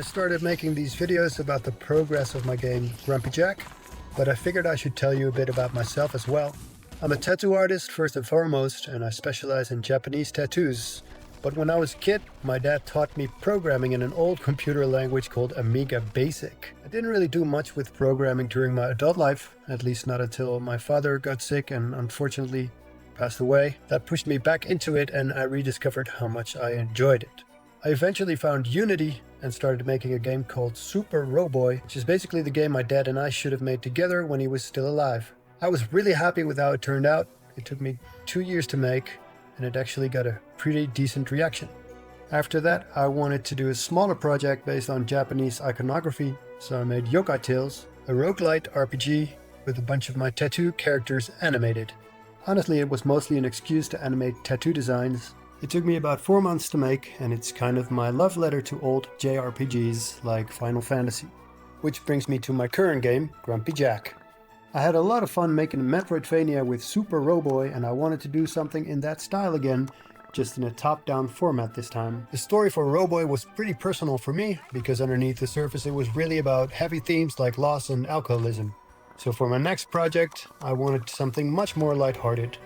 I started making these videos about the progress of my game Grumpy Jack, but I figured I should tell you a bit about myself as well. I'm a tattoo artist first and foremost, and I specialize in Japanese tattoos. But when I was a kid, my dad taught me programming in an old computer language called Amiga Basic. I didn't really do much with programming during my adult life, at least not until my father got sick and unfortunately passed away. That pushed me back into it and I rediscovered how much I enjoyed it. I eventually found Unity and started making a game called Super Roboy, which is basically the game my dad and I should have made together when he was still alive. I was really happy with how it turned out. It took me 2 years to make, and it actually got a pretty decent reaction. After that, I wanted to do a smaller project based on Japanese iconography, so I made Yokai Tales, a roguelite RPG with a bunch of my tattoo characters animated. Honestly, it was mostly an excuse to animate tattoo designs. It took me about 4 months to make, and it's kind of my love letter to old JRPGs like Final Fantasy. Which brings me to my current game, Grumpy Jack. I had a lot of fun making a Metroidvania with Super Roboy, and I wanted to do something in that style again, just in a top-down format this time. The story for Roboy was pretty personal for me, because underneath the surface it was really about heavy themes like loss and alcoholism. So for my next project, I wanted something much more lighthearted.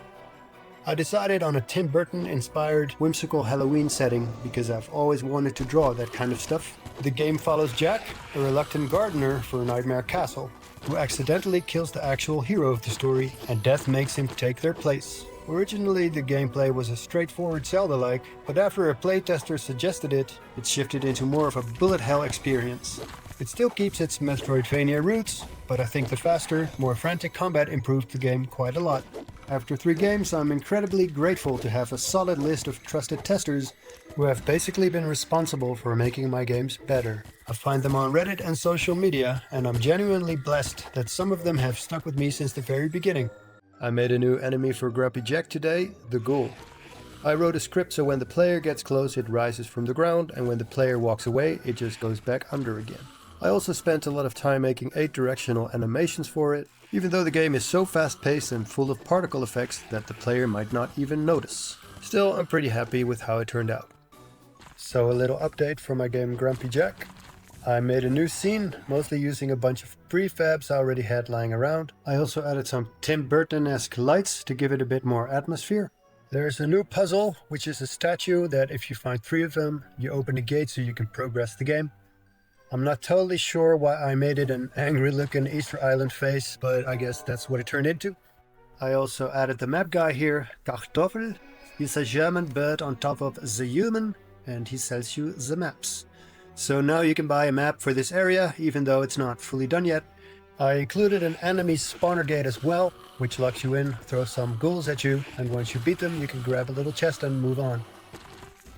I decided on a Tim Burton-inspired whimsical Halloween setting because I've always wanted to draw that kind of stuff. The game follows Jack, a reluctant gardener for Nightmare Castle, who accidentally kills the actual hero of the story, and death makes him take their place. Originally, the gameplay was a straightforward Zelda-like, but after a playtester suggested it, it shifted into more of a bullet hell experience. It still keeps its Metroidvania roots, but I think the faster, more frantic combat improved the game quite a lot. After 3 games, I'm incredibly grateful to have a solid list of trusted testers who have basically been responsible for making my games better. I find them on Reddit and social media, and I'm genuinely blessed that some of them have stuck with me since the very beginning. I made a new enemy for Grumpy Jack today, the Ghoul. I wrote a script so when the player gets close it rises from the ground, and when the player walks away it just goes back under again. I also spent a lot of time making 8-directional animations for it, even though the game is so fast-paced and full of particle effects that the player might not even notice. Still, I'm pretty happy with how it turned out. So a little update for my game Grumpy Jack. I made a new scene, mostly using a bunch of prefabs I already had lying around. I also added some Tim Burton-esque lights to give it a bit more atmosphere. There's a new puzzle, which is a statue that if you find 3 of them, you open the gate so you can progress the game. I'm not totally sure why I made it an angry-looking Easter Island face, but I guess that's what it turned into. I also added the map guy here, Kartoffel. He's a German bird on top of the human, and he sells you the maps. So now you can buy a map for this area, even though it's not fully done yet. I included an enemy spawner gate as well, which locks you in, throws some ghouls at you, and once you beat them, you can grab a little chest and move on.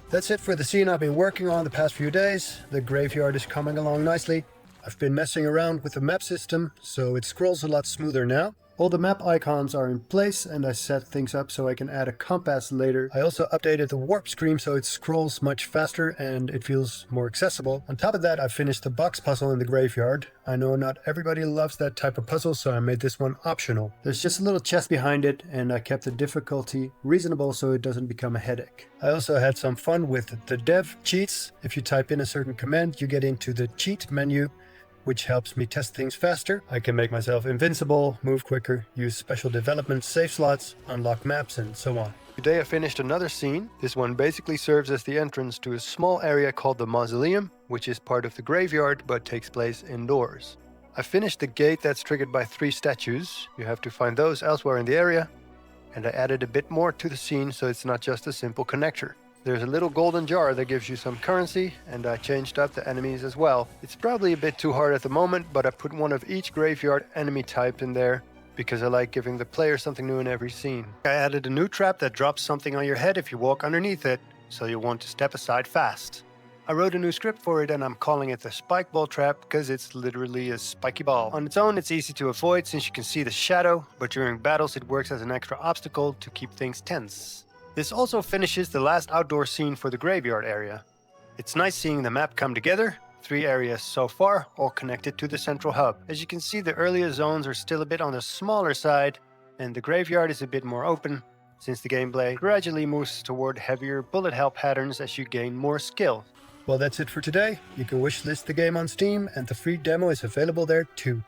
That's it for the scene I've been working on the past few days. The graveyard is coming along nicely. I've been messing around with the map system, so it scrolls a lot smoother now. All the map icons are in place and I set things up so I can add a compass later. I also updated the warp screen so it scrolls much faster and it feels more accessible. On top of that, I finished the box puzzle in the graveyard. I know not everybody loves that type of puzzle, so I made this one optional. There's just a little chest behind it and I kept the difficulty reasonable so it doesn't become a headache. I also had some fun with the dev cheats. If you type in a certain command, you get into the cheat menu, which helps me test things faster. I can make myself invincible, move quicker, use special development save slots, unlock maps, and so on. Today I finished another scene. This one basically serves as the entrance to a small area called the Mausoleum, which is part of the graveyard but takes place indoors. I finished the gate that's triggered by 3 statues. You have to find those elsewhere in the area. And I added a bit more to the scene so it's not just a simple connector. There's a little golden jar that gives you some currency, and I changed up the enemies as well. It's probably a bit too hard at the moment, but I put one of each graveyard enemy type in there because I like giving the player something new in every scene. I added a new trap that drops something on your head if you walk underneath it, so you'll want to step aside fast. I wrote a new script for it and I'm calling it the spike ball trap because it's literally a spiky ball. On its own it's easy to avoid since you can see the shadow, but during battles it works as an extra obstacle to keep things tense. This also finishes the last outdoor scene for the graveyard area. It's nice seeing the map come together, 3 areas so far, all connected to the central hub. As you can see, the earlier zones are still a bit on the smaller side, and the graveyard is a bit more open, since the gameplay gradually moves toward heavier bullet hell patterns as you gain more skill. Well, that's it for today. You can wishlist the game on Steam, and the free demo is available there too.